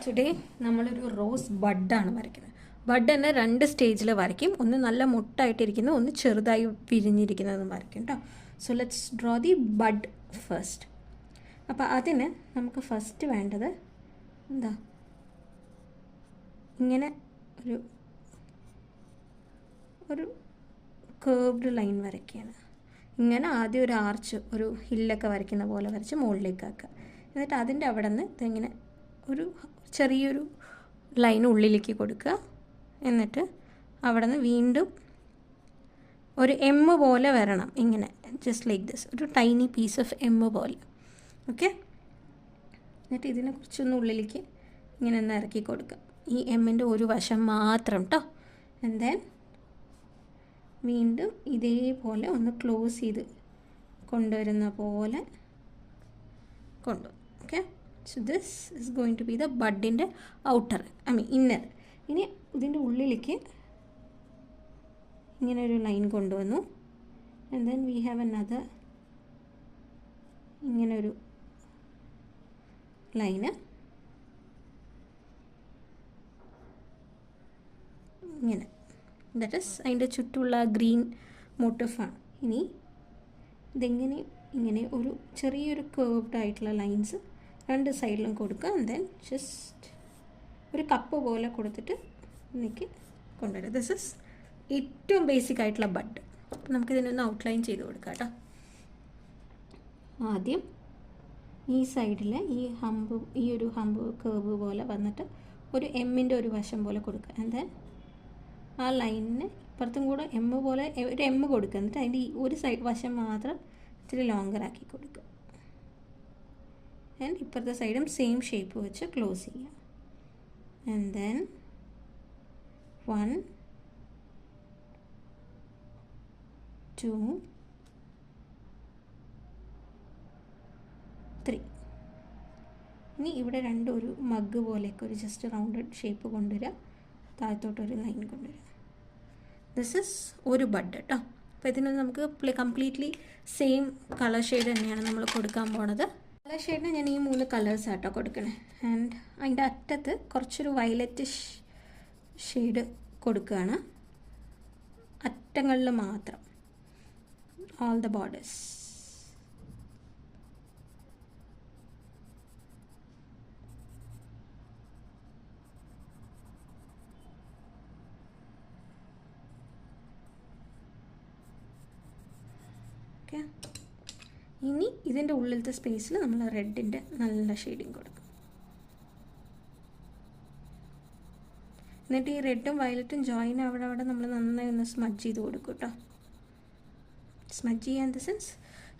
Today നമ്മളൊരു rose ബഡാണ് വരയ്ക്കുന്നത്. Bud തന്നെ 2 സ്റ്റേജിൽ വരയ്ക്കും. ഒന്ന് നല്ല മുട്ടായിട്ടിരിക്കുന്നു, ഒന്ന് ചെറുതായി വിരിഞ്ഞിരിക്കുന്നതും വരയ്ക്കും കേട്ടോ. So let's draw the bud first. അപ്പോൾ അതിന് നമുക്ക് ഫസ്റ്റ് വേണ്ടത് എന്താ, ഇങ്ങനെ ഒരു കേർവ്ഡ് ലൈൻ വരയ്ക്കുകയാണ്. ഇങ്ങനെ ആദ്യം ഒരു ആർച്ച്, ഒരു ഹില്ലൊക്കെ വരയ്ക്കുന്ന പോലെ വരച്ച് മുകളിലേക്ക് ആക്കുക. എന്നിട്ട് അതിൻ്റെ അവിടെ നിന്ന് ഇതിങ്ങനെ ഒരു ചെറിയൊരു ലൈൻ ഉള്ളിലേക്ക് കൊടുക്കുക. എന്നിട്ട് അവിടെ നിന്ന് വീണ്ടും ഒരു എം പോലെ വരണം, ഇങ്ങനെ ജസ്റ്റ് ലൈക്ക് ദിസ്, ഒരു ടൈനി പീസ് ഓഫ് എം പോലെ. ഓക്കെ, എന്നിട്ട് ഇതിനെ കുറിച്ചൊന്ന് ഉള്ളിലേക്ക് ഇങ്ങനെ ഒന്ന് ഇറക്കി കൊടുക്കുക, ഈ എമ്മിൻ്റെ ഒരു വശം മാത്രം കേട്ടോ. ആൻഡ് ദെൻ വീണ്ടും ഇതേപോലെ ഒന്ന് ക്ലോസ് ചെയ്ത് കൊണ്ടുവരുന്ന പോലെ കൊണ്ടുവരും. Okay, so this is going to be the ബഡിൻ്റെ ഔട്ടർ, ഇന്നർ. ഇനി ഇതിൻ്റെ ഉള്ളിലേക്ക് ഇങ്ങനെ ഒരു ലൈൻ കൊണ്ടുവന്നു. And then we have another ഇങ്ങനൊരു ലൈന് ഇങ്ങനെ, ദാറ്റ് ഈസ് അതിൻ്റെ ചുറ്റുമുള്ള ഗ്രീൻ മോട്ടീഫാണ്. ഇനി ഇതെങ്ങനെ ഇങ്ങനെ ഒരു ചെറിയൊരു കേർവ്ഡ് ആയിട്ടുള്ള ലൈൻസ് 2 സൈഡിലും കൊടുക്കുക. ആൻഡ് ദെൻ ജസ്റ്റ് ഒരു കപ്പ് പോലെ കൊടുത്തിട്ട് എനിക്ക് കൊണ്ടുവരാം. ദിസ് ഇസ് ഏറ്റവും ബേസിക് ആയിട്ടുള്ള ബഡ്. അപ്പോൾ നമുക്കിതിനൊന്ന് ഔട്ട്ലൈൻ ചെയ്ത് കൊടുക്കാം കേട്ടോ. ആദ്യം ഈ സൈഡിൽ ഈ ഒരു ഹമ്പ് കേർവ് പോലെ വന്നിട്ട് ഒരു എമ്മിൻ്റെ ഒരു വശം പോലെ കൊടുക്കുക. ആൻഡ് ദെൻ ആ ലൈനിന് ഇപ്പുറത്തും കൂടെ എം പോലെ ഒരു എം കൊടുക്കുക. എന്നിട്ട് അതിൻ്റെ ഈ ഒരു സൈഡ് വശം മാത്രം ഇത്തിരി ലോങ്ങർ ആക്കി കൊടുക്കുക. ആൻഡ് ഇപ്പുറത്തെ സൈഡും സെയിം ഷേപ്പ് വെച്ച് ക്ലോസ് ചെയ്യുക. And then 1 2 3. ഇനി ഇവിടെ ഒരു മഗ് പോലെയൊക്കെ ഒരു ജസ്റ്റ് റൗണ്ടഡ് ഷേപ്പ് കൊണ്ടുവരിക, താഴത്തോട്ടൊരു ലൈൻ കൊണ്ടുവരിക. ദിസ് ഇസ് ഒരു ബഡ് കേട്ടോ. അപ്പോൾ ഇതിന് നമുക്ക് കംപ്ലീറ്റ്ലി സെയിം കളർ ഷെയ്ഡ് തന്നെയാണ് നമ്മൾ കൊടുക്കാൻ പോണത്. കളർ ഷെയ്ഡിന് ഞാൻ ഈ 3 കളേഴ്സ് ആട്ടോ കൊടുക്കണേ. ആൻഡ് അതിൻ്റെ അറ്റത്ത് കുറച്ചൊരു വയലറ്റ് ഷെയ്ഡ് കൊടുക്കുകയാണ്, അറ്റങ്ങളിൽ മാത്രം, ഓൾ ദ ബോർഡേഴ്സ്. ഓക്കെ, ഇനി ഇതിൻ്റെ ഉള്ളിലത്തെ സ്പേസിൽ നമ്മൾ റെഡിൻ്റെ നല്ല ഷെയ്ഡിങ് കൊടുക്കും. എന്നിട്ട് ഈ റെഡും വയലറ്റും ജോയിൻ അവിടെ നമ്മൾ നന്നായി ഒന്ന് സ്മഡ്ജ് ചെയ്ത് കൊടുക്കും കേട്ടോ. സ്മഡ്ജ് ചെയ്യാൻ ദ സെൻസ്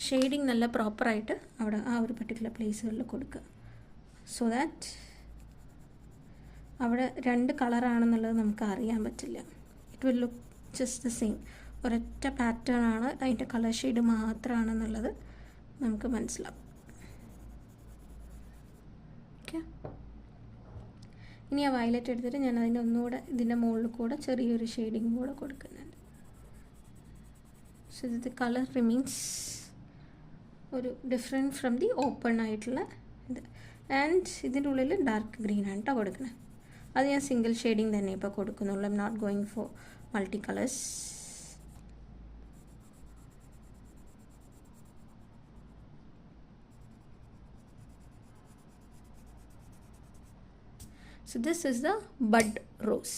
ഷെയ്ഡിങ് നല്ല പ്രോപ്പറായിട്ട് അവിടെ ആ ഒരു പർട്ടിക്കുലർ പ്ലേസുകളിൽ കൊടുക്കുക. സോ ദാറ്റ് അവിടെ 2 കളറാണെന്നുള്ളത് നമുക്ക് അറിയാൻ പറ്റില്ല. It will look just the same. ഒരൊറ്റ പാറ്റേൺ ആണ്, അതിൻ്റെ കളർ ഷെയ്ഡ് മാത്രമാണെന്നുള്ളത് നമുക്ക് മനസ്സിലാവും. ഓക്കെ, ഇനി ആ വയലറ്റ് എടുത്തിട്ട് ഞാൻ അതിൻ്റെ ഒന്നുകൂടെ ഇതിൻ്റെ മുകളിൽ കൂടെ ചെറിയൊരു ഷെയ്ഡിങ് കൂടെ കൊടുക്കുന്നുണ്ട്. സോ ഇത് കളർ റിമീൻസ് ഒരു ഡിഫറെൻറ്റ് ഫ്രം ദി ഓപ്പൺ ആയിട്ടുള്ള ഇത്. ആൻഡ് ഇതിൻ്റെ ഉള്ളിൽ ഡാർക്ക് ഗ്രീൻ ആണ് കേട്ടോ കൊടുക്കുന്നത്. അത് ഞാൻ സിംഗിൾ ഷെയ്ഡിങ് തന്നെ ഇപ്പോൾ കൊടുക്കുന്നുള്ളൂ. I am not going for multi colours. So this is the bud rose.